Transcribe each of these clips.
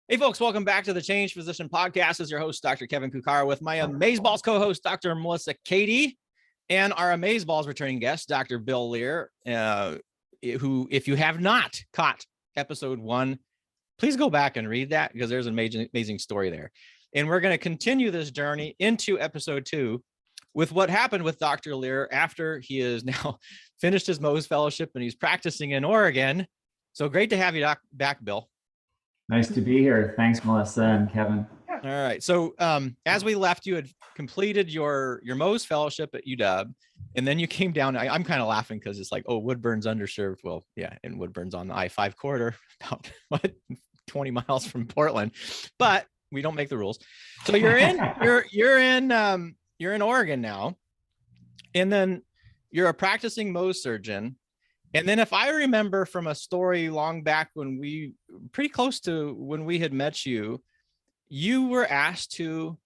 Hey, folks, welcome back to the Change Physician Podcast. As your host, Dr. Kevin Kukar, with my Amazeballs co-host, Dr. Melissa Cady, and our Amazeballs returning guest, Dr. Bill Lear, who, if you have not caught episode 1, please go back and read that because there's an amazing story there. And we're going to continue this journey into episode 2 with what happened with Dr. Lear after he has now finished his Mohs fellowship and he's practicing in Oregon. So great to have you back, Bill. Nice to be here. Thanks, Melissa and Kevin. All right. So as we left, you had completed your Mohs fellowship at UW, and then you came down. I'm kind of laughing because it's like, oh, Woodburn's underserved. Well, yeah, and Woodburn's on the I-5 corridor, about 20 miles from Portland, but we don't make the rules. So you're in Oregon now, and then you're a practicing Mohs surgeon. And then if I remember from a story long back when pretty close to when we had met you, you were asked to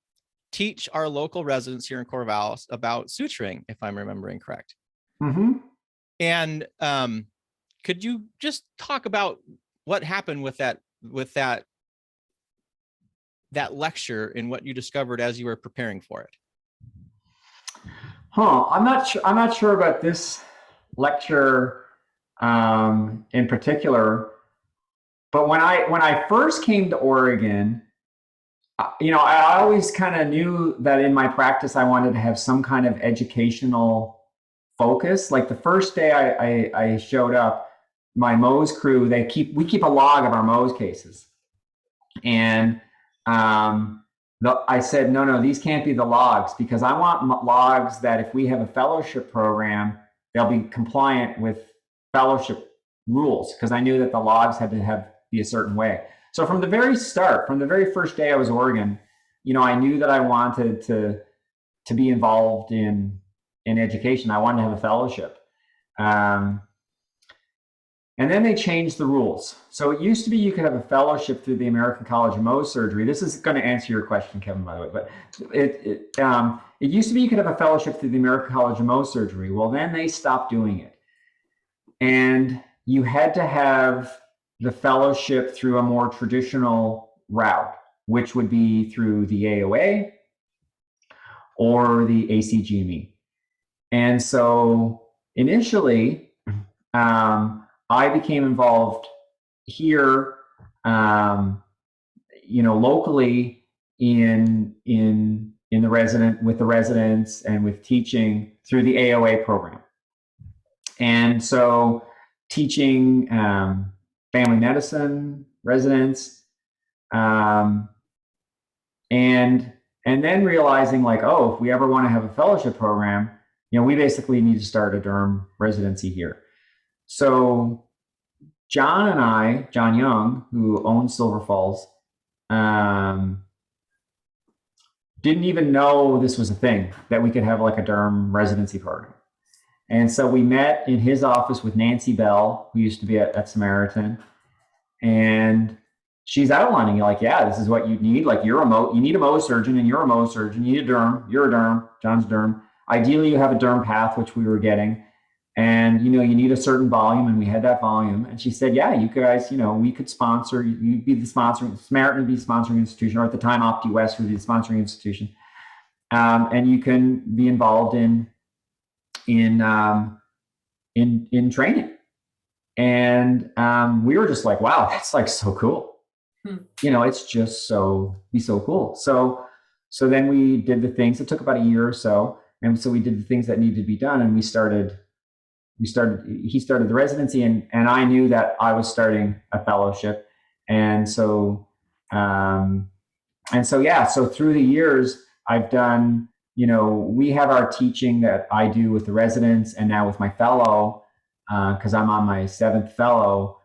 teach our local residents here in Corvallis about suturing, if I'm remembering correct. Mm-hmm. And could you just talk about what happened with that lecture and what you discovered as you were preparing for it? I'm not sure about this lecture in particular, but when I first came to Oregon, I always kind of knew that in my practice I wanted to have some kind of educational focus. Like the first day I showed up, my Mohs crew, we keep a log of our Mohs cases, and I said, no, these can't be the logs, because I want logs that if we have a fellowship program, they'll be compliant with fellowship rules, because I knew that the logs had to be a certain way. So from the very start, from the very first day I was Oregon, I knew that I wanted to be involved in education. I wanted to have a fellowship. And then they changed the rules. So it used to be you could have a fellowship through the American College of Mohs Surgery. This is going to answer your question, Kevin, by the way. But it used to be you could have a fellowship through the American College of Mohs Surgery. Well, then they stopped doing it. And you had to have the fellowship through a more traditional route, which would be through the AOA or the ACGME. And so initially, I became involved here, locally with the residents and with teaching through the AOA program. And so teaching family medicine residents, and then realizing like, oh, if we ever want to have a fellowship program, we basically need to start a derm residency here. So John Young, who owns Silver Falls, didn't even know this was a thing, that we could have like a derm residency program. And so we met in his office with Nancy Bell, who used to be at Samaritan, and she's outlining, like, yeah, this is what you need. Like, you need a Mohs surgeon, and you're a Mohs surgeon. You need a derm. You're a derm. John's derm. Ideally, you have a derm path, which we were getting, and you need a certain volume, and we had that volume. And she said, yeah, you guys, we could sponsor. You'd be the sponsoring. Samaritan would be the sponsoring institution, or at the time, OptiWest would be the sponsoring institution, and you can be involved in training. And we were just like, wow, that's like so cool. It's just so cool. So then we did the things. It took about a year or so. And so we did the things that needed to be done. And he started the residency, and I knew that I was starting a fellowship. And so through the years I've done, we have our teaching that I do with the residents and now with my fellow, because I'm on my 7th fellow.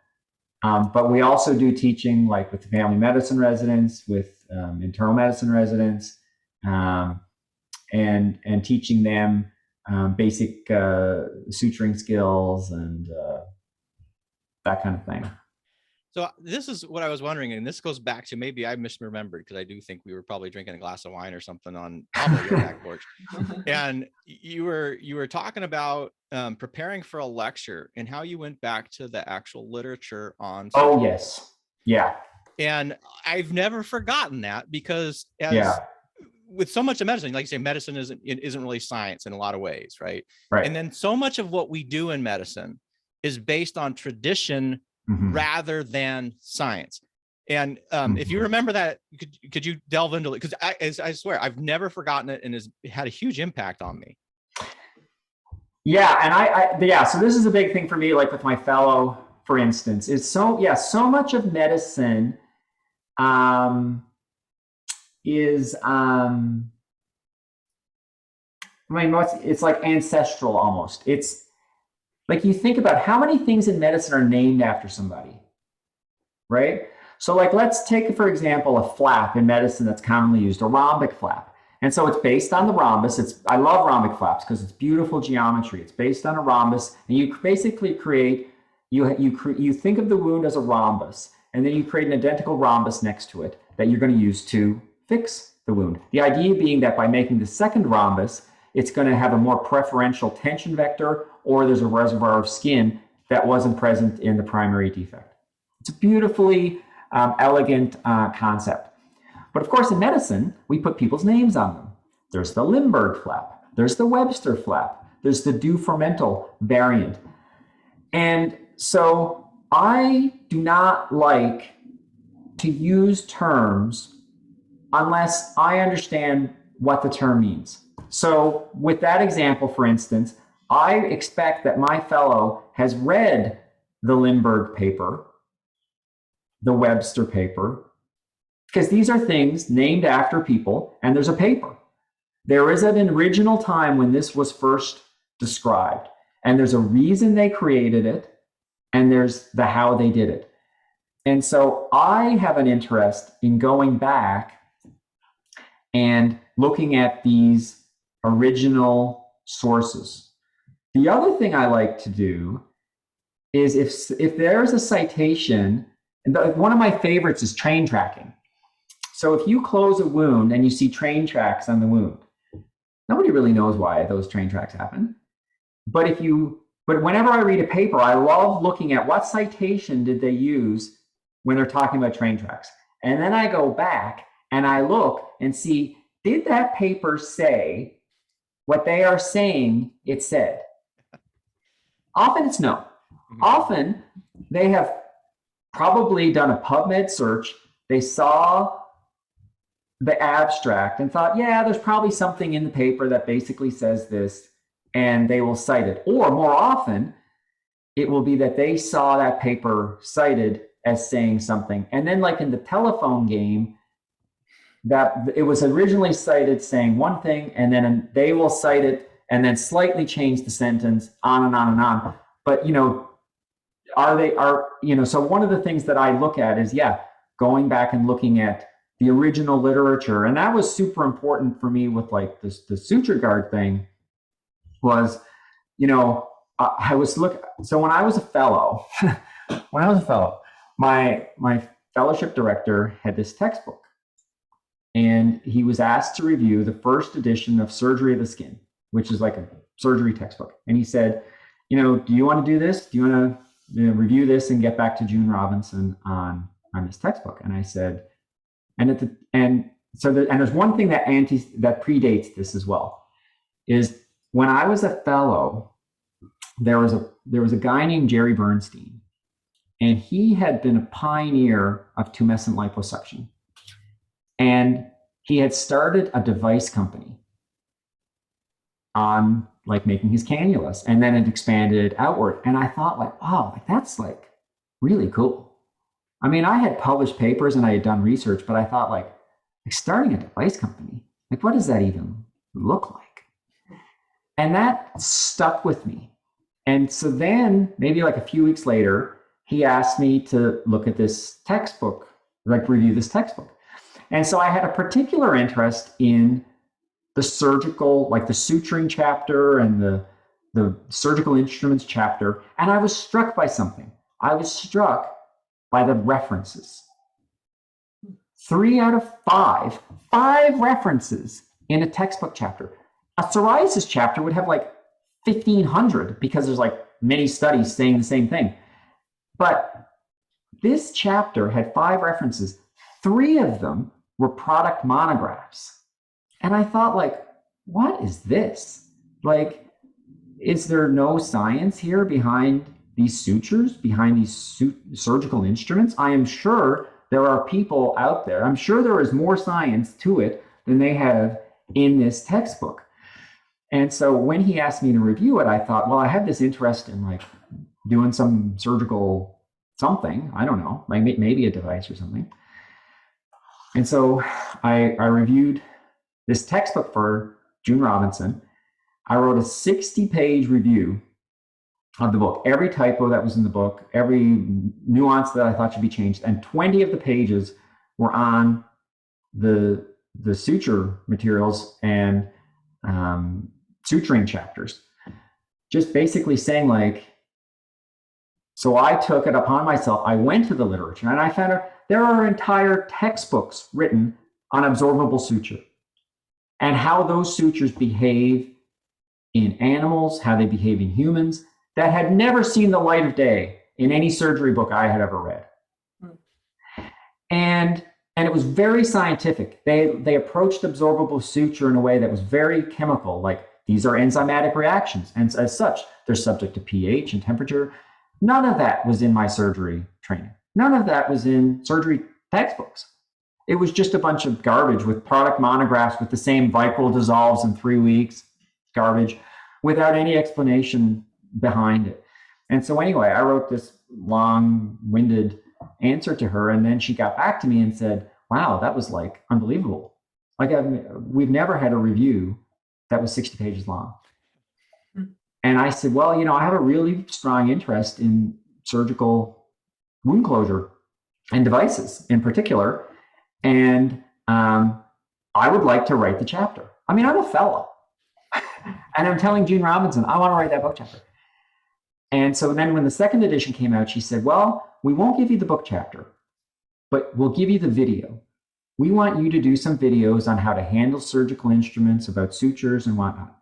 But we also do teaching like with the family medicine residents, with internal medicine residents, and teaching them basic suturing skills and that kind of thing. So this is what I was wondering, and this goes back to, maybe I misremembered, because I do think we were probably drinking a glass of wine or something on probably your back porch. And you were talking about preparing for a lecture and how you went back to the actual literature on. Oh, yes. Yeah. And I've never forgotten that, because Yeah. with so much of medicine, like you say, medicine isn't really science in a lot of ways, right? Right. And then so much of what we do in medicine is based on tradition rather than science. And if you remember that, could you delve into it? Because I swear I've never forgotten it, and has had a huge impact on me. Yeah, and so this is a big thing for me, like with my fellow, for instance, is so much of medicine is it's like ancestral almost. It's like, you think about how many things in medicine are named after somebody, right? So like, let's take, for example, a flap in medicine that's commonly used, a rhombic flap. And so it's based on the rhombus. I love rhombic flaps because it's beautiful geometry. It's based on a rhombus, and you basically create, you think of the wound as a rhombus, and then you create an identical rhombus next to it that you're going to use to fix the wound. The idea being that by making the second rhombus, it's going to have a more preferential tension vector, or there's a reservoir of skin that wasn't present in the primary defect. It's a beautifully elegant concept. But of course, in medicine, we put people's names on them. There's the Limburg flap. There's the Webster flap. There's the Dufourmental variant. And so I do not like to use terms unless I understand what the term means. So with that example, for instance, I expect that my fellow has read the Limburg paper, the Webster paper, because these are things named after people, and there's a paper. There is an original time when this was first described, and there's a reason they created it, and there's the how they did it. And so I have an interest in going back and looking at these original sources. The other thing I like to do is if there's a citation, and one of my favorites is train tracking. So if you close a wound and you see train tracks on the wound, nobody really knows why those train tracks happen. But whenever I read a paper, I love looking at what citation did they use when they're talking about train tracks. And then I go back and I look and see, did that paper say what they are saying it said? Often it's no. Often they have probably done a PubMed search. They saw the abstract and thought, yeah, there's probably something in the paper that basically says this, and they will cite it. Or more often, it will be that they saw that paper cited as saying something. And then like in the telephone game, that it was originally cited saying one thing, and then they will cite it and then slightly change the sentence, on and on and on. But, so one of the things that I look at is, going back and looking at the original literature. And that was super important for me with like the Suturegard thing was, I was so when I was a fellow, my fellowship director had this textbook, and he was asked to review the first edition of Surgery of the Skin, which is like a surgery textbook. And he said, do you want to do this? Do you want to review this and get back to June Robinson on this textbook? And I said, there's one thing that predates this as well, is when I was a fellow, there was a guy named Jerry Bernstein, and he had been a pioneer of tumescent liposuction, and he had started a device company on like making his cannulas, and then it expanded outward. And I thought like, wow, like that's like really cool. I mean, I had published papers and I had done research, but I thought like starting a device company, like what does that even look like? And that stuck with me. And so then maybe like a few weeks later, he asked me to look at this textbook, like review this textbook. And so I had a particular interest in the surgical, like the suturing chapter and the surgical instruments chapter. And I was struck by something. I was struck by the references. 3 out of 5 references in a textbook chapter. A psoriasis chapter would have like 1,500 because there's like many studies saying the same thing. But this chapter had 5 references. 3 of them were product monographs. And I thought, like, what is this? Like, is there no science here behind these sutures, behind these surgical instruments? I am sure there are people out there. I'm sure there is more science to it than they have in this textbook. And so when he asked me to review it, I thought, well, I have this interest in like doing some surgical something. I don't know, like maybe a device or something. And so I reviewed this textbook for June Robinson. I wrote a 60-page review of the book, every typo that was in the book, every nuance that I thought should be changed, and 20 of the pages were on the suture materials and suturing chapters. Just basically saying like, so I took it upon myself. I went to the literature and I found out there are entire textbooks written on absorbable suture and how those sutures behave in animals, how they behave in humans, that had never seen the light of day in any surgery book I had ever read. And it was very scientific. They approached absorbable suture in a way that was very chemical, like these are enzymatic reactions. And as such, they're subject to pH and temperature. None of that was in my surgery training. None of that was in surgery textbooks. It was just a bunch of garbage with product monographs with the same Vicryl dissolves in 3 weeks, garbage, without any explanation behind it. And so anyway, I wrote this long-winded answer to her, and then she got back to me and said, wow, that was like unbelievable. Like we've never had a review that was 60 pages long. And I said, well, you know, I have a really strong interest in surgical wound closure and devices in particular. And I would like to write the chapter. I mean, I'm a fellow. And I'm telling June Robinson, I want to write that book chapter. And so then when the second edition came out, she said, well, we won't give you the book chapter, but we'll give you the video. We want you to do some videos on how to handle surgical instruments, about sutures and whatnot.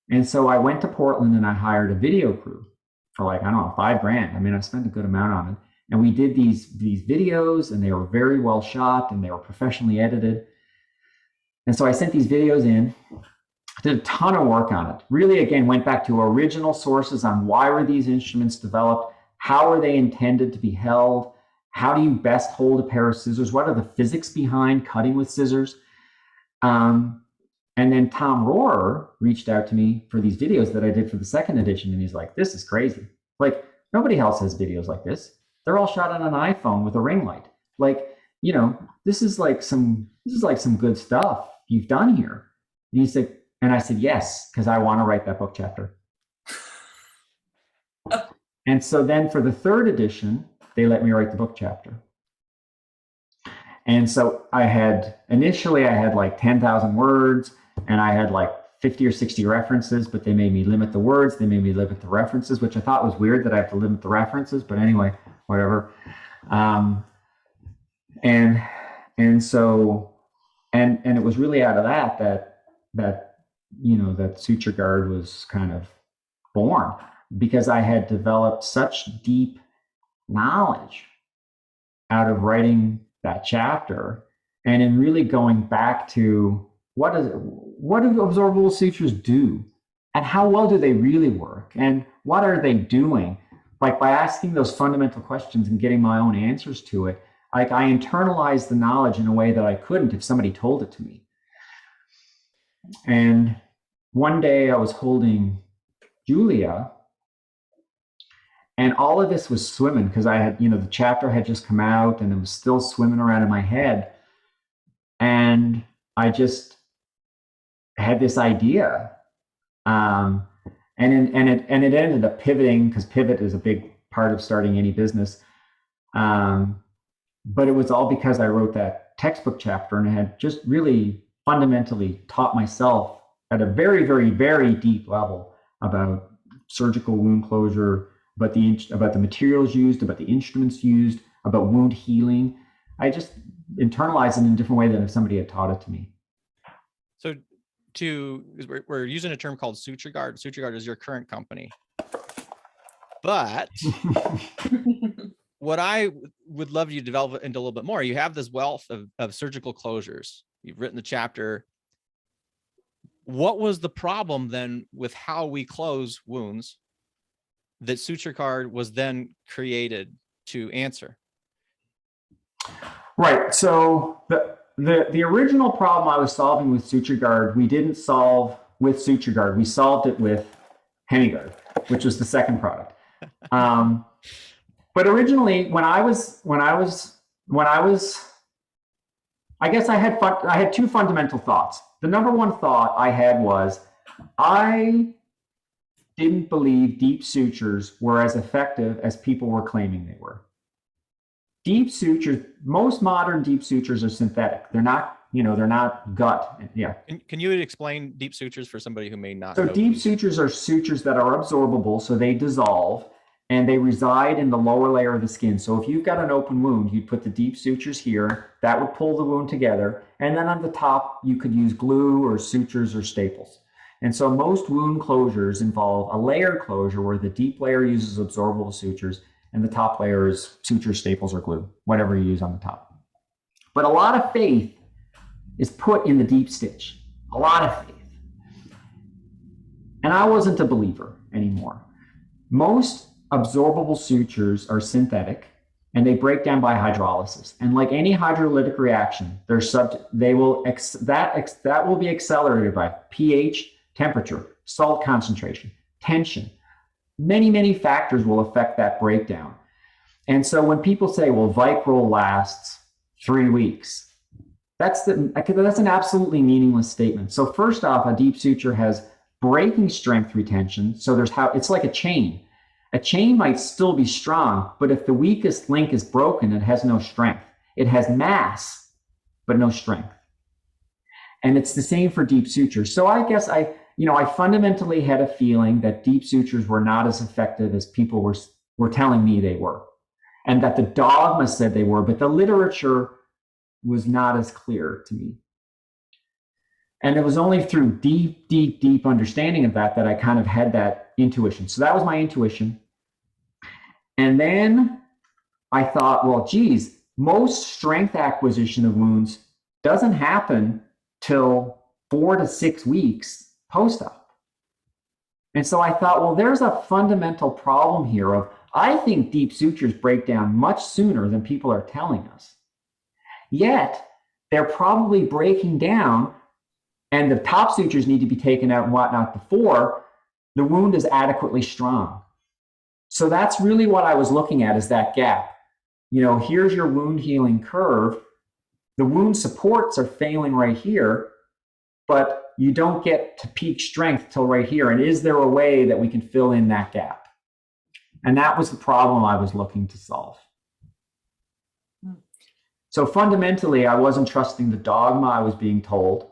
And so I went to Portland and I hired a video crew for like, I don't know, $5,000. I mean, I spent a good amount on it. And we did these videos, and they were very well shot and they were professionally edited. And so I sent these videos in, did a ton of work on it. Really, again, went back to original sources on why were these instruments developed? How are they intended to be held? How do you best hold a pair of scissors? What are the physics behind cutting with scissors? And then Tom Rohrer reached out to me for these videos that I did for the second edition. And he's like, this is crazy. Like, nobody else has videos like this. They're all shot on an iPhone with a ring light. Like, you know, this is like some good stuff you've done here. And he said, and I said, yes, because I want to write that book chapter. And so then for the third edition, they let me write the book chapter. And so initially I had like 10,000 words, and I had like 50 or 60 references, but they made me limit the words. They made me limit the references, which I thought was weird that I have to limit the references, but anyway, whatever. And so it was really out of that you know, that Suturegard was kind of born, because I had developed such deep knowledge out of writing that chapter, and in really going back to what do absorbable sutures do, and how well do they really work, and what are they doing? Like, by asking those fundamental questions and getting my own answers to it, like, I internalized the knowledge in a way that I couldn't if somebody told it to me. And one day I was holding Julia, and all of this was swimming because I had, you know, the chapter had just come out and it was still swimming around in my head. And I just had this idea. And it ended up pivoting, because pivot is a big part of starting any business. But it was all because I wrote that textbook chapter, and I had just really fundamentally taught myself at a very, very, very deep level about surgical wound closure, about the materials used, about the instruments used, about wound healing. I just internalized it in a different way than if somebody had taught it to me. So we're using a term called Suturegard. Suturegard is your current company, but what I would love you to develop into a little bit more, you have this wealth of surgical closures. You've written the chapter. What was the problem then with how we close wounds that Suturegard was then created to answer? Right. So the original problem I was solving with Suturegard, we didn't solve with Suturegard. We solved it with HemiGuard, which was the second product. But originally, I guess I had two fundamental thoughts. The number one thought I had was, I didn't believe deep sutures were as effective as people were claiming they were. Deep sutures, most modern deep sutures are synthetic. They're not, they're not gut. Yeah. Can you explain deep sutures for somebody who may not know? So deep sutures are sutures that are absorbable, so they dissolve and they reside in the lower layer of the skin. So if you've got an open wound, you'd put the deep sutures here, that would pull the wound together. And then on the top, you could use glue or sutures or staples. And so most wound closures involve a layered closure where the deep layer uses absorbable sutures and the top layer is suture, staples, or glue, whatever you use on the top. But a lot of faith is put in the deep stitch, a lot of faith. And I wasn't a believer anymore. Most absorbable sutures are synthetic and they break down by hydrolysis. And like any hydrolytic reaction, that will be accelerated by pH, temperature, salt concentration, tension. Many, many factors will affect that breakdown. And so when people say, well, Vicryl lasts 3 weeks, that's an absolutely meaningless statement. So first off, a deep suture has breaking strength retention. So it's like a chain. A chain might still be strong, but if the weakest link is broken, it has no strength. It has mass, but no strength. And it's the same for deep sutures. So I guess I fundamentally had a feeling that deep sutures were not as effective as people were telling me they were, and that the dogma said they were, but the literature was not as clear to me. And it was only through deep, deep, deep understanding of that I kind of had that intuition. So that was my intuition. And then I thought, well, geez, most strength acquisition of wounds doesn't happen till 4 to 6 weeks post-op. And so I thought, well, there's a fundamental problem here of, I think deep sutures break down much sooner than people are telling us. Yet they're probably breaking down and the top sutures need to be taken out and whatnot before the wound is adequately strong. So that's really what I was looking at, is that gap. Here's your wound healing curve. The wound supports are failing right here, but you don't get to peak strength till right here. And is there a way that we can fill in that gap? And that was the problem I was looking to solve. So fundamentally, I wasn't trusting the dogma I was being told.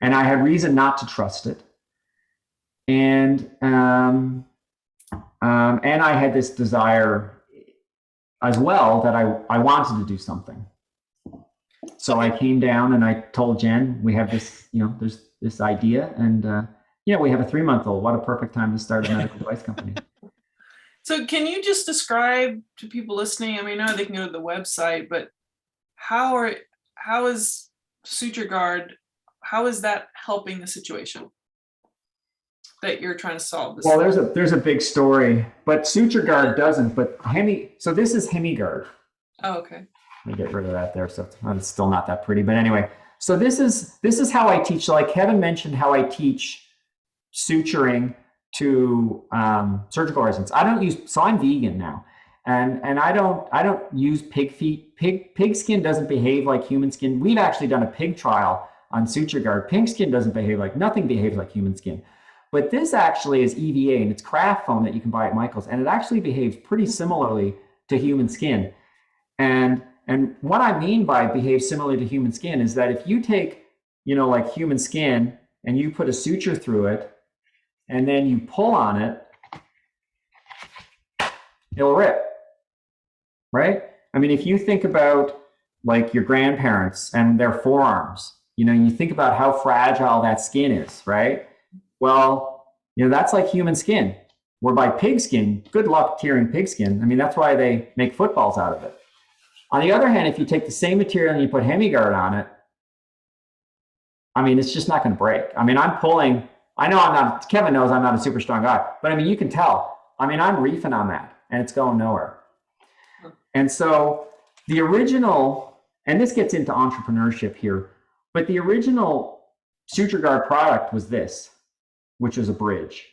And I had reason not to trust it. And I had this desire as well that I wanted to do something. So I came down and I told Jen, we have this, there's this idea, and we have a 3-month-old. What a perfect time to start a medical device company. So can you just describe to people listening, I know they can go to the website, but how is Suturegard, how is that helping the situation that you're trying to solve? Well, there's a big story, but Suturegard doesn't, but so this is HemiGuard. Oh, okay. Let me get rid of that there. So it's still not that pretty, but anyway, so this is how I teach. So like Kevin mentioned, how I teach suturing to surgical residents. So I'm vegan now. And I don't use pig feet. Pig skin doesn't behave like human skin. We've actually done a pig trial on Suturegard. Pig skin doesn't behave nothing behaves like human skin. But this actually is EVA, and it's craft foam that you can buy at Michael's, and it actually behaves pretty similarly to human skin. And what I mean by behaves similarly to human skin is that if you take, like human skin and you put a suture through it and then you pull on it, it'll rip, right? If you think about like your grandparents and their forearms, you think about how fragile that skin is, right? Well, that's like human skin. whereby pigskin, good luck tearing pigskin. I mean, that's why they make footballs out of it. On the other hand, if you take the same material and you put HemiGuard on it, I mean, it's just not going to break. I mean, I'm pulling, I know I'm not, Kevin knows I'm not a super strong guy, but I mean, you can tell. I mean, I'm reefing on that and it's going nowhere. And so the original, and this gets into entrepreneurship here, but the original Suturegard product was this, which is a bridge.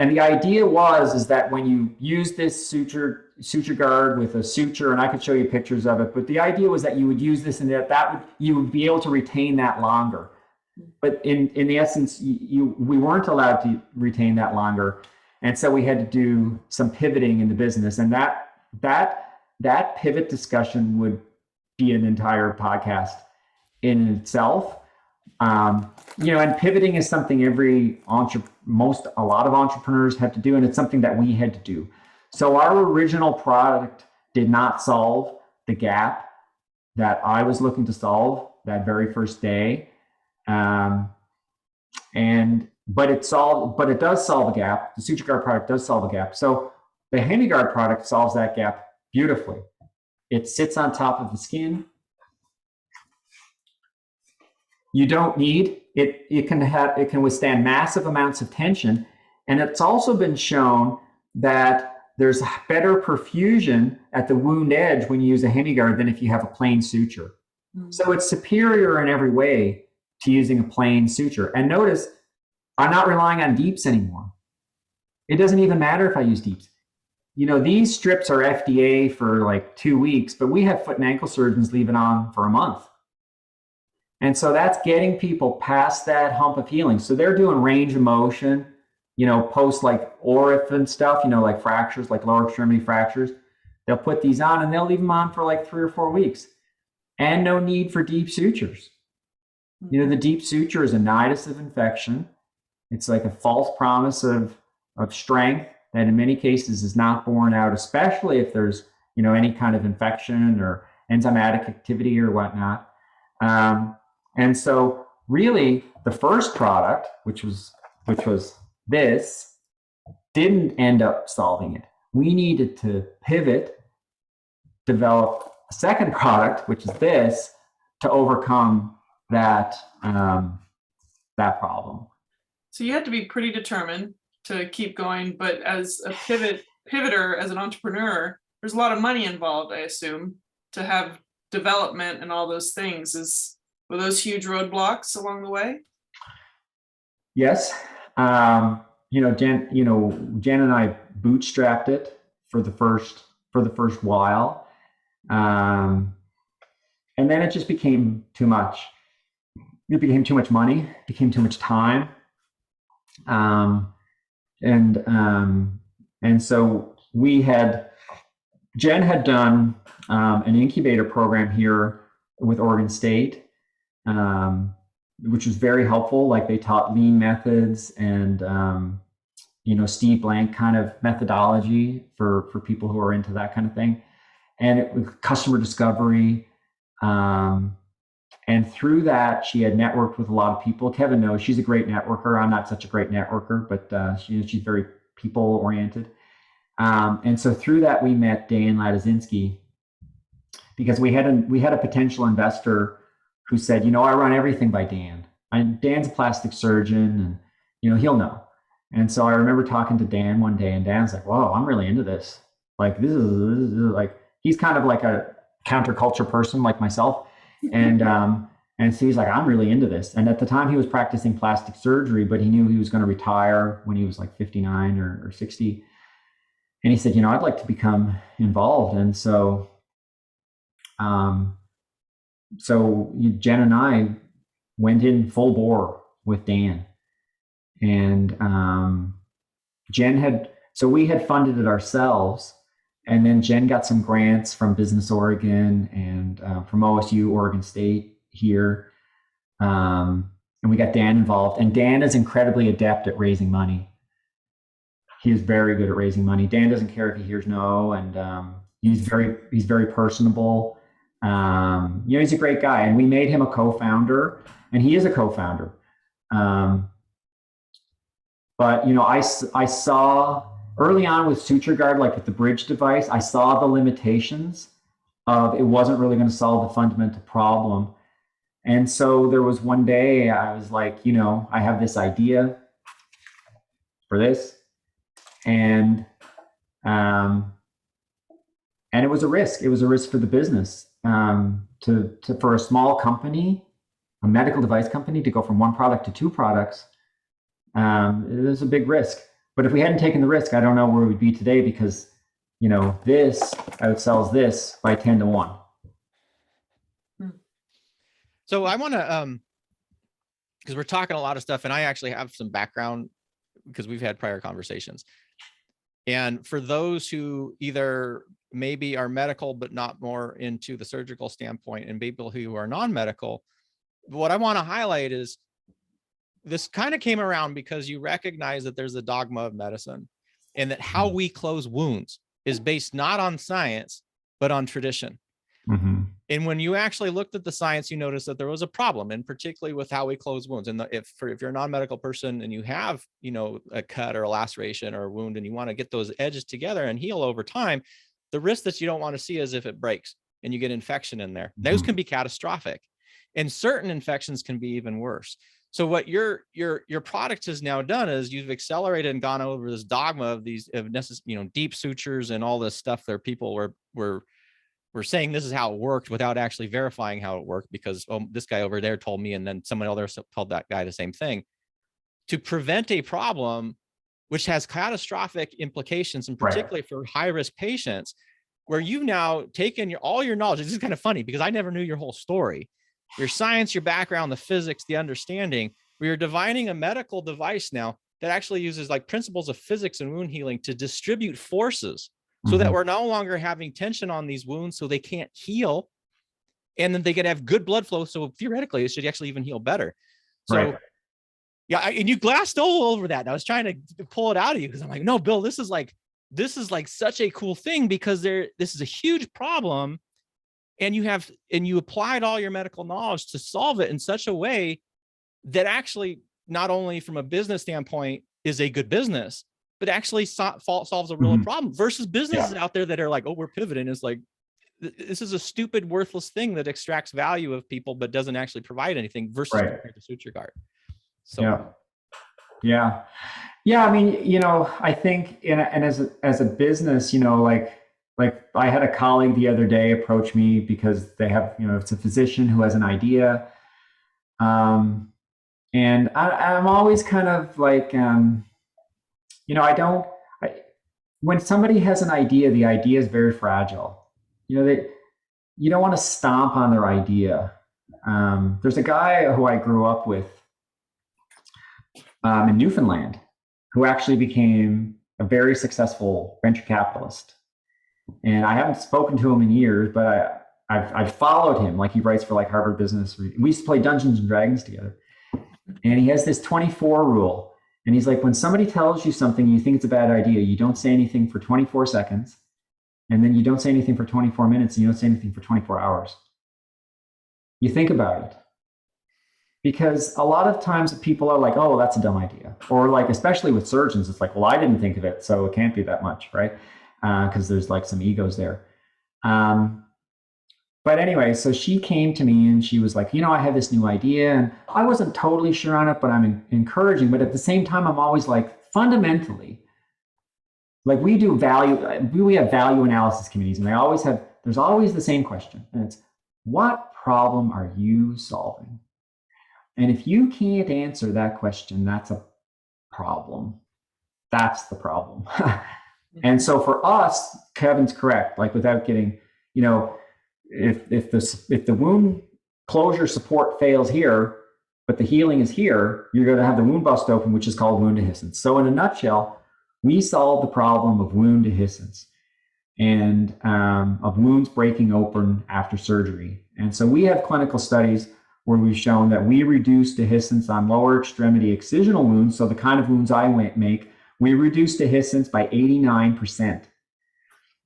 And the idea is that when you use this Suturegard with a suture, and I could show you pictures of it, but the idea was that you would use this and you would be able to retain that longer. But in the essence, we weren't allowed to retain that longer. And so we had to do some pivoting in the business. And that pivot discussion would be an entire podcast in itself. And pivoting is something a lot of entrepreneurs have to do, and it's something that we had to do. So our original product did not solve the gap that I was looking to solve that very first day. But it does solve a gap. The Suturegard product does solve a gap. So the HemiGuard product solves that gap beautifully. It sits on top of the skin. You don't need it. It can withstand massive amounts of tension, and it's also been shown that there's better perfusion at the wound edge when you use a HemiGuard than if you have a plain suture. Mm-hmm. So it's superior in every way to using a plain suture. And notice, I'm not relying on deeps anymore. It doesn't even matter if I use deeps. These strips are FDA for like 2 weeks, but we have foot and ankle surgeons leave it on for a month. And so that's getting people past that hump of healing. So they're doing range of motion, post like ORIF and stuff, like fractures, like lower extremity fractures. They'll put these on and they'll leave them on for like 3 or 4 weeks. And no need for deep sutures. The deep suture is a nidus of infection. It's like a false promise of strength that in many cases is not borne out, especially if there's, any kind of infection or enzymatic activity or whatnot. And so really the first product, which was this, didn't end up solving it. We needed to pivot, develop a second product, which is this, to overcome that problem. So you had to be pretty determined to keep going, but as a pivoter, as an entrepreneur, there's a lot of money involved, I assume, to have development and all those things. Were those huge roadblocks along the way? Yes. Jen and I bootstrapped it for the first while. And then it just became too much. It became too much money, became too much time. And so Jen had done an incubator program here with Oregon State, which was very helpful. Like they taught lean methods and, Steve Blank kind of methodology for people who are into that kind of thing. And it was customer discovery. And through that, she had networked with a lot of people. Kevin knows she's a great networker. I'm not such a great networker, but she's very people oriented. And so through that, we met Dan Ladizinski because we had a potential investor who said, I run everything by Dan. Dan's a plastic surgeon and, he'll know. And so I remember talking to Dan one day and Dan's like, whoa, I'm really into this. Like, this is like, he's kind of like a counterculture person like myself. And so he's like, I'm really into this. And at the time he was practicing plastic surgery, but he knew he was going to retire when he was like 59 or 60. And he said, I'd like to become involved. And so, Jen and I went in full bore with Dan, and we had funded it ourselves. And then Jen got some grants from Business Oregon and from OSU, Oregon State here. And we got Dan involved. And Dan is incredibly adept at raising money. He is very good at raising money. Dan doesn't care if he hears no. And he's very personable. He's a great guy. And we made him a co-founder. And he is a co-founder. But, I saw early on with Suturegard, like with the bridge device, I saw the limitations of it wasn't really going to solve the fundamental problem. And so there was one day I was like, I have this idea for this, and it was a risk. It was a risk for the business, for a small company, a medical device company, to go from one product to two products. It was a big risk. But if we hadn't taken the risk, I don't know where we'd be today, because this outsells this by 10 to 1. So I want to, because we're talking a lot of stuff, and I actually have some background because we've had prior conversations. And for those who either maybe are medical, but not more into the surgical standpoint, and people who are non-medical, what I want to highlight is this kind of came around because you recognize that there's a dogma of medicine, and that how we close wounds is based not on science, but on tradition. Mm-hmm. And when you actually looked at the science, you noticed that there was a problem, and particularly with how we close wounds. And if you're a non-medical person and you have, a cut or a laceration or a wound, and you want to get those edges together and heal over time, the risk that you don't want to see is if it breaks and you get infection in there. Those can be catastrophic, and certain infections can be even worse. So what your product has now done is you've accelerated and gone over this dogma of these deep sutures and all this stuff that people were saying this is how it worked without actually verifying how it worked, because this guy over there told me, and then someone else told that guy the same thing, to prevent a problem which has catastrophic implications, and particularly for high-risk patients, where you've now taken all your knowledge. This is kind of funny because I never knew your whole story, your science, your background, the physics, the understanding, where you're dividing a medical device now that actually uses like principles of physics and wound healing to distribute forces, so that we're no longer having tension on these wounds so they can't heal, and then they can have good blood flow. So theoretically, it should actually even heal better. So yeah, and you glassed all over that. And I was trying to pull it out of you because I'm like, no, Bill, this is like such a cool thing, because this is a huge problem, and you applied all your medical knowledge to solve it in such a way that actually not only from a business standpoint is a good business, but actually solves a real problem, versus businesses out there that are like, oh, we're pivoting. It's like, this is a stupid, worthless thing that extracts value of people, but doesn't actually provide anything, versus compared to Suturegard. So yeah. I mean, I think, and as a business, like I had a colleague the other day approach me because they have, it's a physician who has an idea. And I'm always kind of like, when somebody has an idea, the idea is very fragile. You don't want to stomp on their idea. There's a guy who I grew up with in Newfoundland who actually became a very successful venture capitalist. And I haven't spoken to him in years, but I've followed him. Like, he writes for like Harvard Business. We used to play Dungeons and Dragons together. And he has this 24 rule. And he's like, when somebody tells you something, you think it's a bad idea, you don't say anything for 24 seconds. And then you don't say anything for 24 minutes, and you don't say anything for 24 hours. You think about it. Because a lot of times people are like, oh, that's a dumb idea. Or like, especially with surgeons, it's like, well, I didn't think of it, so it can't be that much, right? Because there's like some egos there. But anyway, so she came to me and she was like, I have this new idea, and I wasn't totally sure on it, but I'm encouraging. But at the same time, I'm always like, fundamentally, like we have value analysis committees, and there's always the same question. And it's, what problem are you solving? And if you can't answer that question, that's a problem. That's the problem. And so for us, Kevin's correct. Like, without getting, if the wound closure support fails here, but the healing is here, you're going to have the wound bust open, which is called wound dehiscence. So in a nutshell, we solve the problem of wound dehiscence and of wounds breaking open after surgery. And so we have clinical studies where we've shown that we reduce dehiscence on lower extremity excisional wounds. So the kind of wounds I make, we reduce dehiscence by 89%.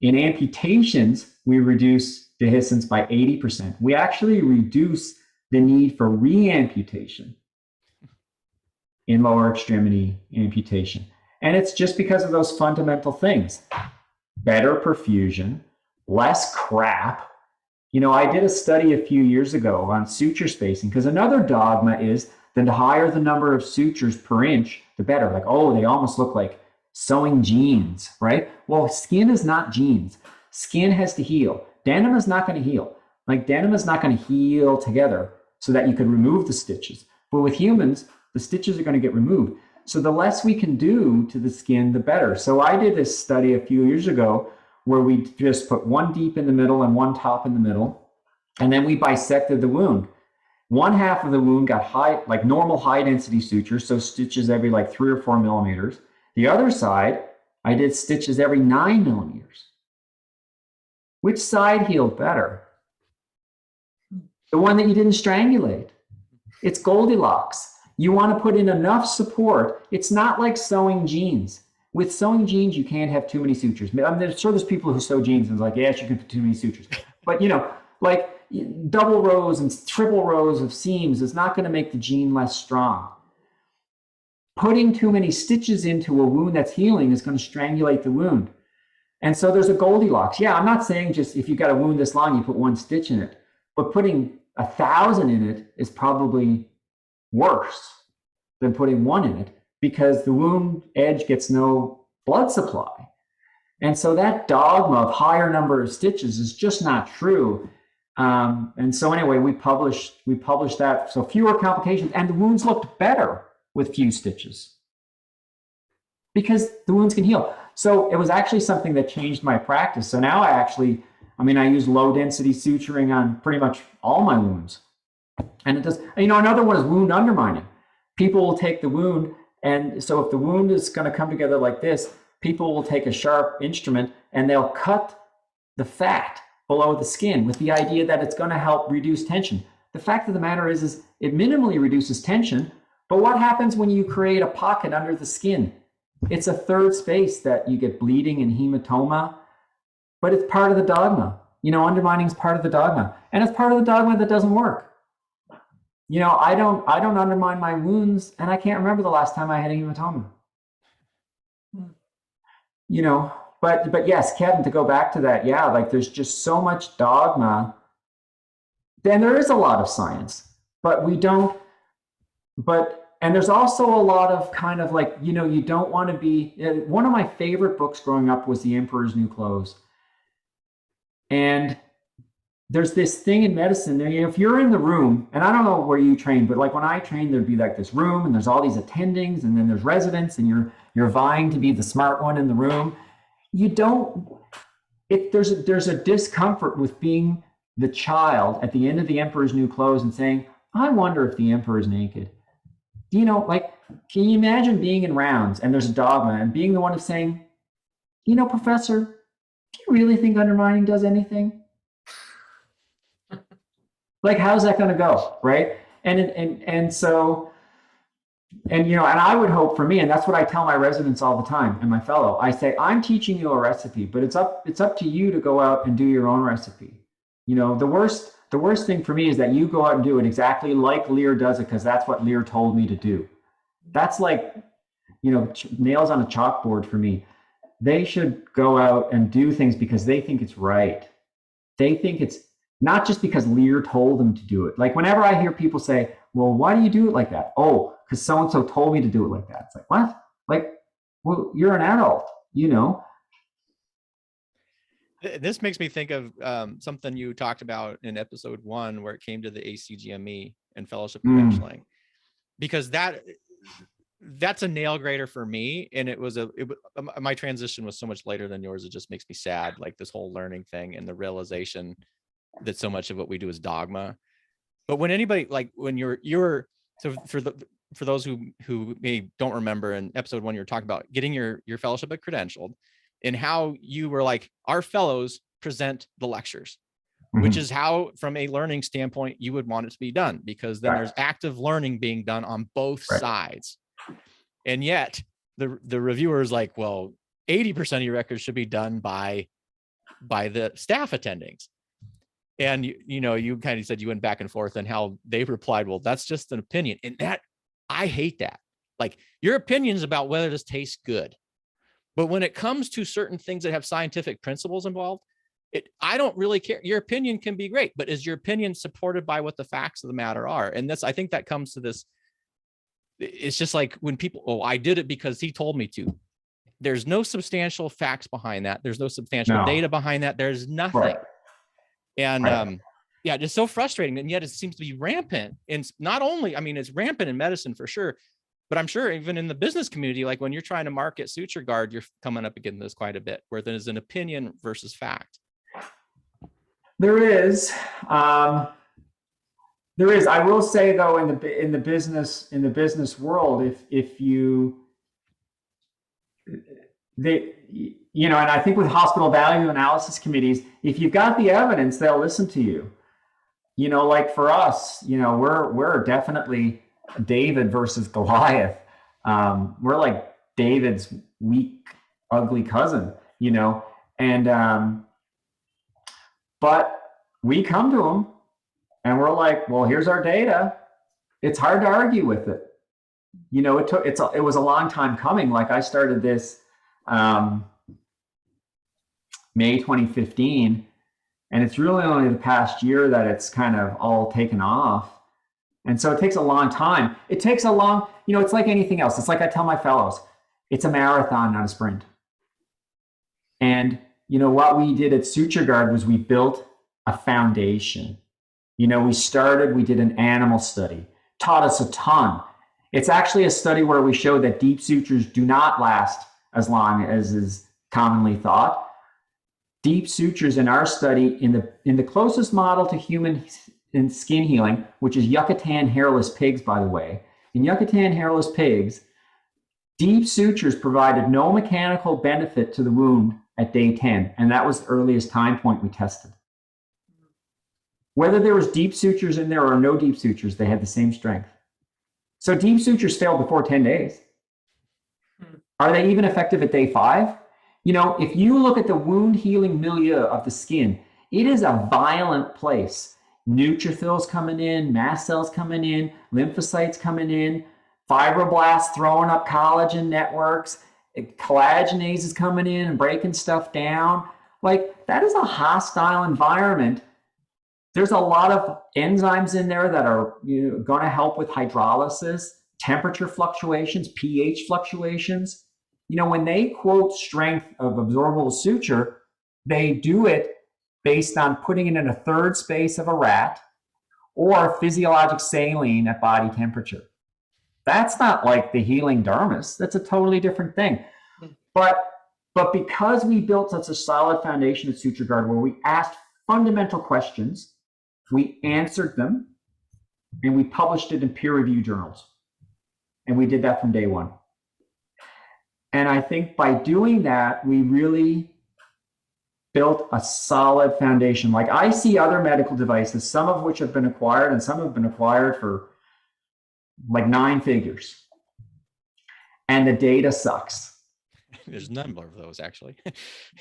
In amputations, we reduce dehiscence by 80%. We actually reduce the need for reamputation. in lower extremity amputation. And it's just because of those fundamental things. Better perfusion, less crap. You know, I did a study a few years ago on suture spacing, because another dogma is that the higher the number of sutures per inch, the better. Like, oh, they almost look like sewing jeans, right? Well, skin is not jeans. Skin has to heal. Denim is not going to heal. Like, denim is not going to heal together so that you can remove the stitches. But with humans, the stitches are going to get removed. So the less we can do to the skin, the better. So I did this study a few years ago where we just put one deep in the middle and one top in the middle, and then we bisected the wound. One half of the wound got high, like normal high density sutures, so stitches every like 3 or 4 millimeters. The other side, I did stitches every 9 millimeters. Which side healed better? The one that you didn't strangulate. It's Goldilocks. You want to put in enough support. It's not like sewing jeans. With sewing jeans, you can't have too many sutures. I'm sure there's people who sew jeans and it's like, yes, you can put too many sutures. But you know, like double rows and triple rows of seams is not going to make the jean less strong. Putting too many stitches into a wound that's healing is going to strangulate the wound. And so there's a Goldilocks. Yeah, I'm not saying just if you've got a wound this long, you put one stitch in it. But putting 1,000 in it is probably worse than putting one in it, because the wound edge gets no blood supply. And so that dogma of higher number of stitches is just not true. And so anyway, we published that. So fewer complications, and the wounds looked better with few stitches because the wounds can heal. So it was actually something that changed my practice. So now I use low density suturing on pretty much all my wounds. And it does, you know, another one is wound undermining. People will take the wound, and so if the wound is going to come together like this, people will take a sharp instrument and they'll cut the fat below the skin with the idea that it's going to help reduce tension. The fact of the matter is it minimally reduces tension, but what happens when you create a pocket under the skin? It's a third space that you get bleeding and hematoma, but it's part of the dogma. You know, undermining is part of the dogma, and it's part of the dogma that doesn't work. You know, I don't undermine my wounds, and I can't remember the last time I had a hematoma. You know, but yes, Kevin, to go back to that, yeah, like there's just so much dogma. Then there is a lot of science, but we don't, and there's also a lot of kind of like, you know, you don't want to be, one of my favorite books growing up was The Emperor's New Clothes. And there's this thing in medicine, you know, if you're in the room, and I don't know where you train, but like when I trained, there'd be like this room and there's all these attendings and then there's residents and you're vying to be the smart one in the room. There's a discomfort with being the child at the end of The Emperor's New Clothes and saying, I wonder if the emperor is naked. You know, like, can you imagine being in rounds and there's a dogma and being the one of saying, you know, professor, do you really think undermining does anything? Like, how's that going to go, right? And so, you know, and I would hope for me, and that's what I tell my residents all the time and my fellow, I say, I'm teaching you a recipe, but it's up to you to go out and do your own recipe. You know, the worst thing for me is that you go out and do it exactly like Lear does it, because that's what Lear told me to do. That's like, you know, nails on a chalkboard for me. They should go out and do things because they think it's right. They think it's not just because Lear told them to do it. Like whenever I hear people say, well, why do you do it like that? Oh, because so-and-so told me to do it like that. It's like, what? Like, well, you're an adult, you know? This makes me think of something you talked about in episode 1, where it came to the ACGME and fellowship credentialing, because that's a nail grater for me. And my transition was so much later than yours. It just makes me sad. Like this whole learning thing and the realization that so much of what we do is dogma. But when anybody, like when you're, so for those who maybe don't remember, in episode 1, you were talking about getting your fellowship credentialed and how you were like, our fellows present the lectures, which is how, from a learning standpoint, you would want it to be done, because then there's active learning being done on both sides. And yet the reviewer is like, well, 80% of your records should be done by the staff attendings. And you know, you kind of said you went back and forth, and how they replied, well, that's just an opinion. And that, I hate that. Like your opinions about whether this tastes good. But when it comes to certain things that have scientific principles involved, I don't really care. Your opinion can be great, but is your opinion supported by what the facts of the matter are? And I think that comes to this. It's just like when people, oh, I did it because he told me to. There's no substantial facts behind that. There's no substantial data behind that. There's nothing. Right. And yeah, it's so frustrating. And yet it seems to be rampant. And not only, I mean, it's rampant in medicine for sure, but I'm sure even in the business community, like when you're trying to market Suturegard, you're coming up against this quite a bit, where there's an opinion versus fact. There is. There is. I will say though, in the business world, if you, and I think with hospital value analysis committees, if you've got the evidence, they'll listen to you. Like for us, we're definitely David versus Goliath. We're like David's weak, ugly cousin, and but we come to him and we're like, well, here's our data. It's hard to argue with it. It was a long time coming. Like I started this May 2015, and it's really only the past year that it's kind of all taken off. And so it takes a long time. It takes a long, it's like anything else. It's like I tell my fellows, it's a marathon, not a sprint. And what we did at Suturegard was we built a foundation. We did an animal study, taught us a ton. It's actually a study where we showed that deep sutures do not last as long as is commonly thought. Deep sutures in our study, in the closest model to human in skin healing, which is Yucatan hairless pigs, by the way. In Yucatan hairless pigs, deep sutures provided no mechanical benefit to the wound at day 10, and that was the earliest time point we tested. Whether there was deep sutures in there or no deep sutures, they had the same strength. So deep sutures failed before 10 days. Are they even effective at day 5? If you look at the wound healing milieu of the skin, it is a violent place. Neutrophils coming in, mast cells coming in, lymphocytes coming in, fibroblasts throwing up collagen networks, collagenases coming in and breaking stuff down. Like, that is a hostile environment. There's a lot of enzymes in there that are going to help with hydrolysis, temperature fluctuations, pH fluctuations. When they quote strength of absorbable suture, they do it based on putting it in a third space of a rat or physiologic saline at body temperature. That's not like the healing dermis. That's a totally different thing. But because we built such a solid foundation at Suturegard where we asked fundamental questions, we answered them, and we published it in peer-reviewed journals. And we did that from day one. And I think by doing that, we really built a solid foundation. Like I see other medical devices, some of which have been acquired and some have been acquired for like 9 figures. And the data sucks. There's none of those actually.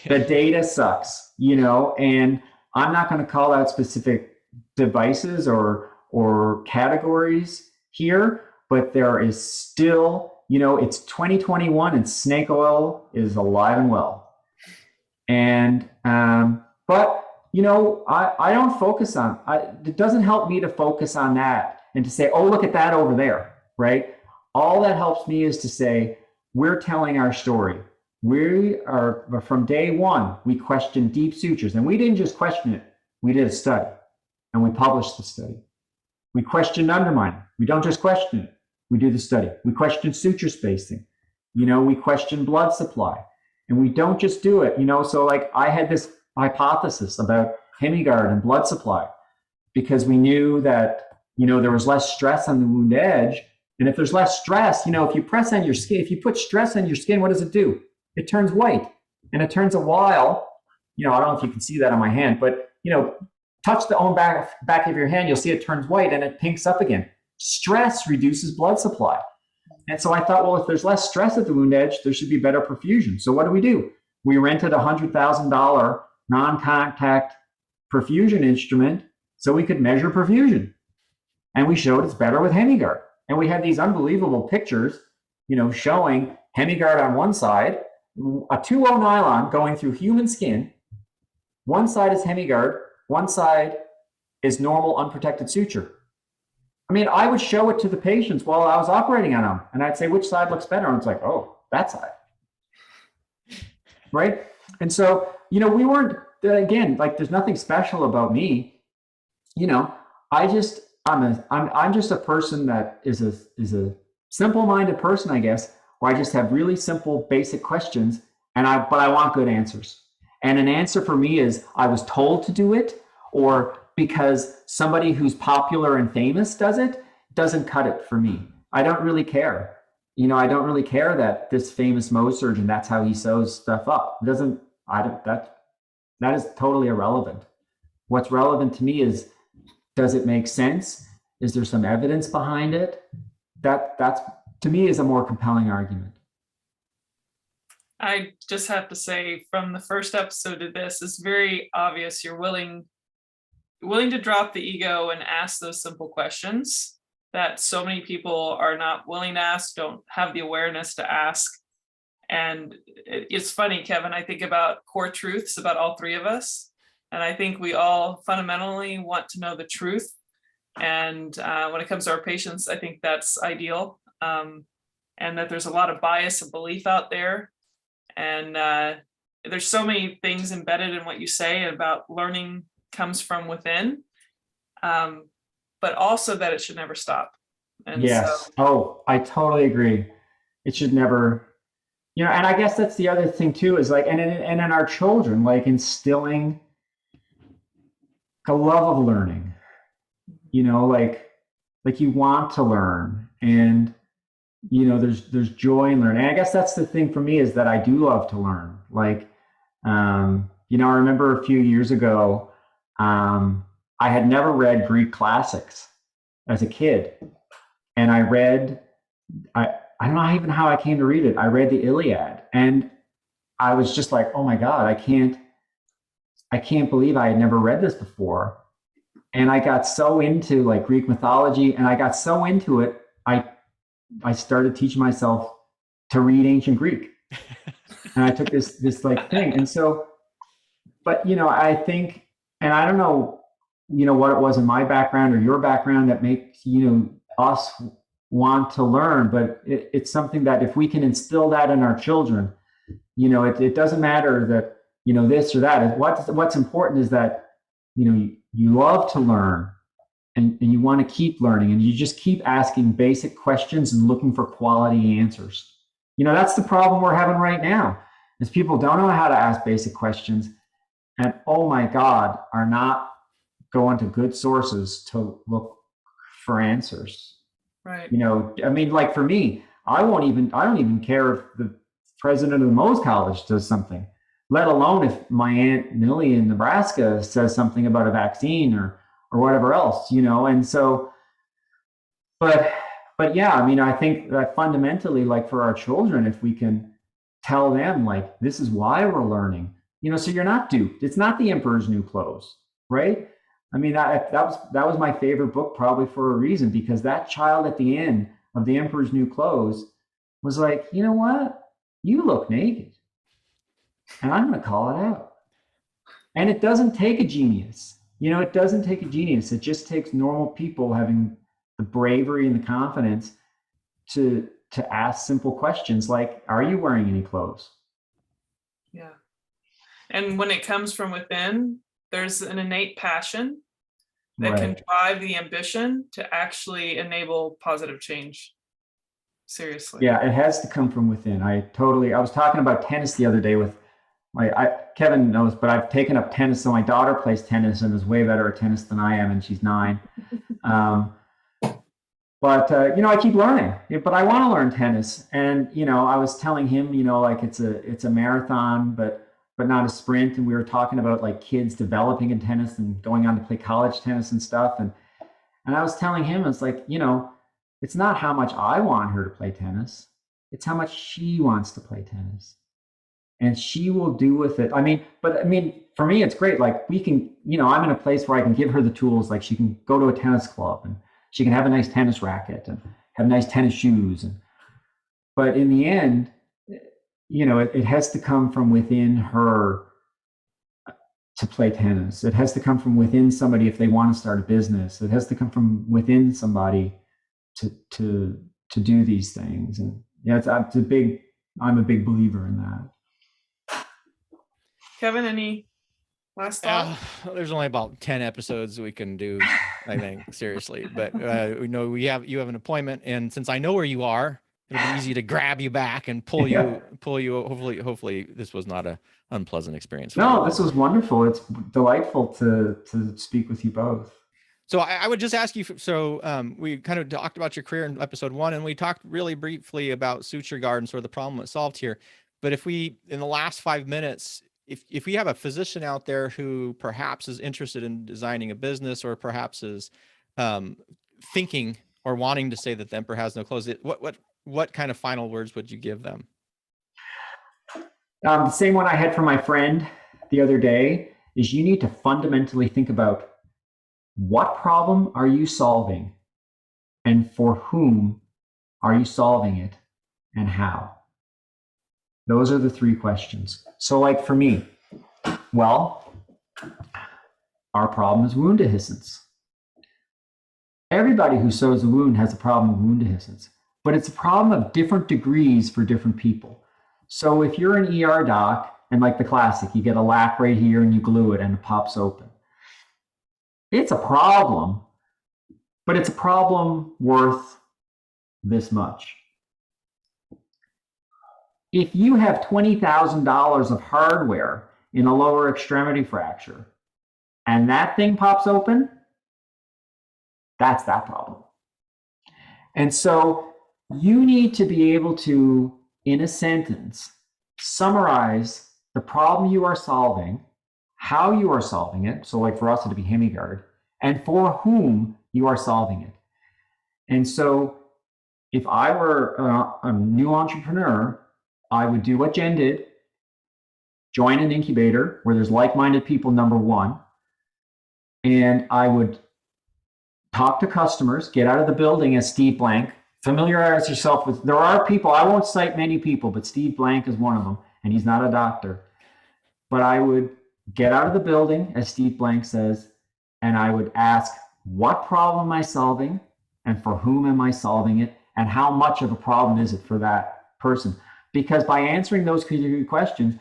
The data sucks, and I'm not going to call out specific devices or categories here, but there is still, it's 2021 and snake oil is alive and well. And, but, I don't focus on, it doesn't help me to focus on that and to say, oh, look at that over there, right? All that helps me is to say, we're telling our story. We are, from day one, we questioned deep sutures, and we didn't just question it, we did a study and we published the study. We questioned undermining. We don't just question it, we do the study. We questioned suture spacing. We questioned blood supply, and we don't just do it, so like I had this hypothesis about HemiGuard and blood supply because we knew that, there was less stress on the wound edge. And if there's less stress, if you press on your skin, if you put stress on your skin, what does it do? It turns white, and it turns a while, I don't know if you can see that on my hand, but, touch the back of your hand, you'll see it turns white and it pinks up again. Stress reduces blood supply. And so I thought, well, if there's less stress at the wound edge, there should be better perfusion. So what do? We rented a $100,000 non-contact perfusion instrument so we could measure perfusion. And we showed it's better with HemiGuard. And we had these unbelievable pictures. showing hemiguard on one side, a 2-0 nylon going through human skin. One side is hemiguard, one side is normal unprotected suture. I mean, I would show it to the patients while I was operating on them, and I'd say, which side looks better? And it's like, oh, that side. Right? And so, we weren't, again, like, there's nothing special about me. I'm just a person that is a simple-minded person, I guess, where I just have really simple, basic questions, but I want good answers. And an answer for me is I was told to do it, or because somebody who's popular and famous does it, doesn't cut it for me. I don't really care. I don't really care that this famous Mohs surgeon, that's how he sews stuff up. That is totally irrelevant. What's relevant to me is, does it make sense? Is there some evidence behind it? That's to me is a more compelling argument. I just have to say, from the first episode to this, it's very obvious you're willing to drop the ego and ask those simple questions that so many people are not willing to ask, don't have the awareness to ask. And it's funny, Kevin, I think about core truths about all three of us. And I think we all fundamentally want to know the truth. And when it comes to our patients, I think that's ideal. And that there's a lot of bias and belief out there. And there's so many things embedded in what you say about learning comes from within, but also that it should never stop. And yes. So, I totally agree. It should never, and I guess that's the other thing too, is like, and in our children, like instilling a love of learning, like you want to learn, and there's joy in learning. And I guess that's the thing for me, is that I do love to learn. Like, I remember a few years ago, I had never read Greek classics as a kid. And I read, I don't know even how I came to read it. I read the Iliad, and I was just like, oh my God, I can't believe I had never read this before. And I got so into like Greek mythology, and I got so into it, I started teaching myself to read ancient Greek. And I took this like thing. And so, but, I think, and I don't know, what it was in my background or your background that makes, us want to learn, but it's something that if we can instill that in our children, it doesn't matter that, this or that. What's important is that, you love to learn, and you want to keep learning, and you just keep asking basic questions and looking for quality answers. That's the problem we're having right now, is people don't know how to ask basic questions, and oh my God, are not going to good sources to look for answers. Right. I mean, like for me, I don't even care if the president of the Mohs College does something, let alone if my Aunt Millie in Nebraska says something about a vaccine or whatever else, and so, but yeah, I mean, I think that fundamentally, like for our children, if we can tell them, like, this is why we're learning, so you're not duped. It's not the Emperor's New Clothes, right? I mean, that was my favorite book, probably for a reason, because that child at the end of the Emperor's New Clothes was like, you know what? You look naked, and I'm going to call it out. And it doesn't take a genius. It doesn't take a genius. It just takes normal people having the bravery and the confidence to ask simple questions like, are you wearing any clothes? Yeah. And when it comes from within, there's an innate passion that Right. can drive the ambition to actually enable positive change. Seriously. Yeah, it has to come from within. I was talking about tennis the other day with Kevin knows, but I've taken up tennis. So my daughter plays tennis and is way better at tennis than I am, and she's 9. But I keep learning, but I want to learn tennis. And, I was telling him, like it's a marathon, but not a sprint. And we were talking about like kids developing in tennis and going on to play college tennis and stuff. And I was telling him, it's like, it's not how much I want her to play tennis. It's how much she wants to play tennis. And she will do with it. For me, it's great. Like we can, I'm in a place where I can give her the tools. Like she can go to a tennis club and she can have a nice tennis racket and have nice tennis shoes. But in the end, it has to come from within her to play tennis. It has to come from within somebody if they want to start a business. It has to come from within somebody to do these things. And yeah, I'm a big believer in that. Kevin, any last thought? There's only about 10 episodes we can do, I think, seriously. But we know you have an appointment, and since I know where you are, it'll be easy to grab you back and pull you. Hopefully, this was not a unpleasant experience. No, this was wonderful. It's delightful to speak with you both. So I would just ask you. So we kind of talked about your career in episode 1, and we talked really briefly about Suturegard and sort of the problem it solved here. But if we, in the last 5 minutes, if we have a physician out there who perhaps is interested in designing a business, or perhaps is thinking or wanting to say that the emperor has no clothes, what kind of final words would you give them? The same one I had from my friend the other day is you need to fundamentally think about what problem are you solving, and for whom are you solving it, and how? Those are the 3 questions. So like for me, well, our problem is wound dehiscence. Everybody who sews a wound has a problem with wound dehiscence, but it's a problem of different degrees for different people. So if you're an ER doc, and like the classic, you get a lac right here and you glue it and it pops open. It's a problem, but it's a problem worth this much. If you have $20,000 of hardware in a lower extremity fracture and that thing pops open, that's that problem. And so you need to be able to, in a sentence, summarize the problem you are solving, how you are solving it. So like for us, it'd be HemiGuard, and for whom you are solving it. And so if I were a new entrepreneur, I would do what Jen did, join an incubator where there's like-minded people, number 1. And I would talk to customers, get out of the building as Steve Blank, familiarize yourself with, there are people, I won't cite many people, but Steve Blank is one of them, and he's not a doctor. But I would get out of the building, as Steve Blank says, and I would ask, what problem am I solving, and for whom am I solving it, and how much of a problem is it for that person? Because by answering those questions,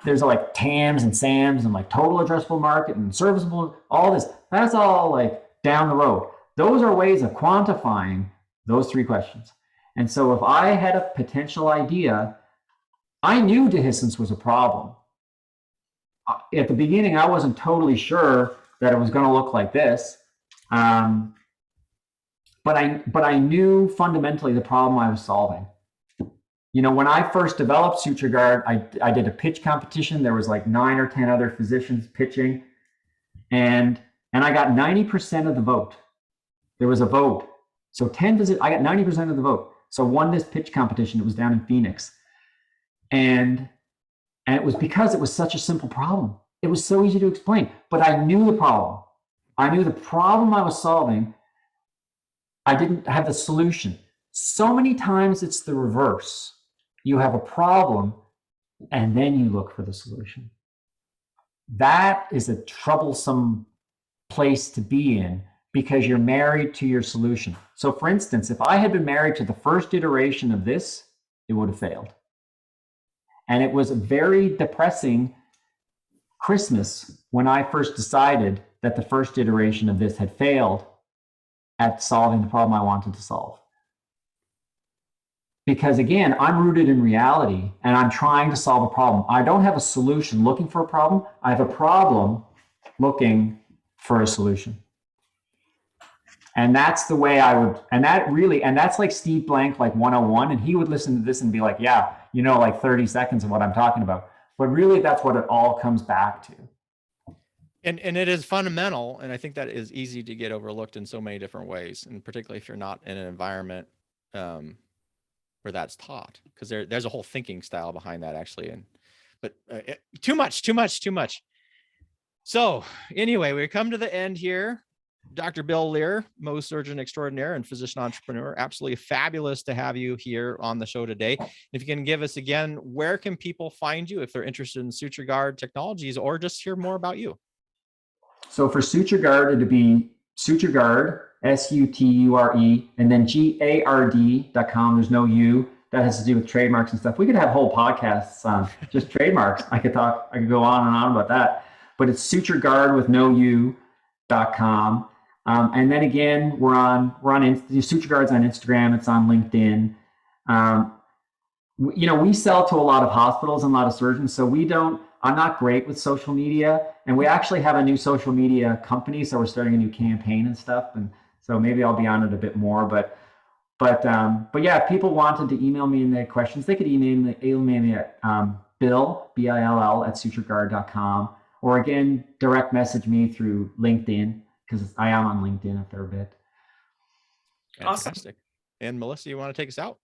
there's like TAMs and SAMs and like total addressable market and serviceable, all this, that's all like down the road. Those are ways of quantifying those 3 questions. And so if I had a potential idea, I knew dehiscence was a problem. At the beginning, I wasn't totally sure that it was going to look like this. But I knew fundamentally the problem I was solving. When I first developed Suturegard, I did a pitch competition. There was like 9 or 10 other physicians pitching, and I got 90% of the vote. There was a vote. So I got 90% of the vote. So won this pitch competition. It was down in Phoenix. And it was because it was such a simple problem. It was so easy to explain, but I knew the problem. I knew the problem I was solving. I didn't have the solution. So many times it's the reverse. You have a problem and then you look for the solution. That is a troublesome place to be in because you're married to your solution. So for instance, if I had been married to the first iteration of this, it would have failed. And it was a very depressing Christmas when I first decided that the first iteration of this had failed at solving the problem I wanted to solve. Because again, I'm rooted in reality and I'm trying to solve a problem. I don't have a solution looking for a problem. I have a problem looking for a solution. And that's the way I would, and that's like Steve Blank, like 101. And he would listen to this and be like, yeah, like 30 seconds of what I'm talking about. But really that's what it all comes back to. And it is fundamental. And I think that is easy to get overlooked in so many different ways. And particularly if you're not in an environment where that's taught, because there's a whole thinking style behind that actually. But too much. So anyway, we come to the end here. Dr. Bill Lear, Mohs surgeon extraordinaire and physician entrepreneur. Absolutely fabulous to have you here on the show today. If you can give us again, where can people find you if they're interested in Suturegard technologies or just hear more about you? So for Suturegard, it'd be Suturegard, Suture, and then gard.com. There's no U. That has to do with trademarks and stuff. We could have whole podcasts on just trademarks. I could go on and on about that. But it's Suturegard with no U.com. And then again, we're on Suturegard's on Instagram. It's on LinkedIn. We sell to a lot of hospitals and a lot of surgeons. So I'm not great with social media, and we actually have a new social media company. So we're starting a new campaign and stuff. And so maybe I'll be on it a bit more, but yeah, if people wanted to email me their questions, they could email me at Bill, Bill, at Suturegard.com, or again, direct message me through LinkedIn, because I am on LinkedIn a fair bit. Fantastic. Awesome. And Melissa, you want to take us out?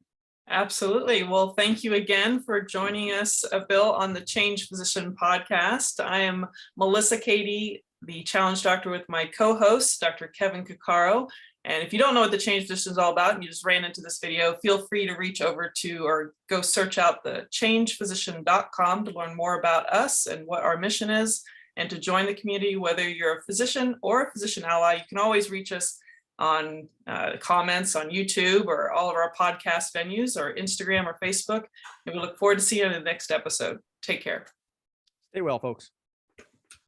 Absolutely. Well, thank you again for joining us, Bill, on the Change Physician podcast. I am Melissa Cady, the Challenge Doctor, with my co-host, Dr. Kevin Cuccaro. And if you don't know what the Change Physician is all about and you just ran into this video, feel free to reach over to or go search out the changephysician.com to learn more about us and what our mission is, and to join the community. Whether you're a physician or a physician ally, you can always reach us on comments on YouTube or all of our podcast venues, or Instagram or Facebook. And we look forward to seeing you in the next episode. Take care. Stay well, folks.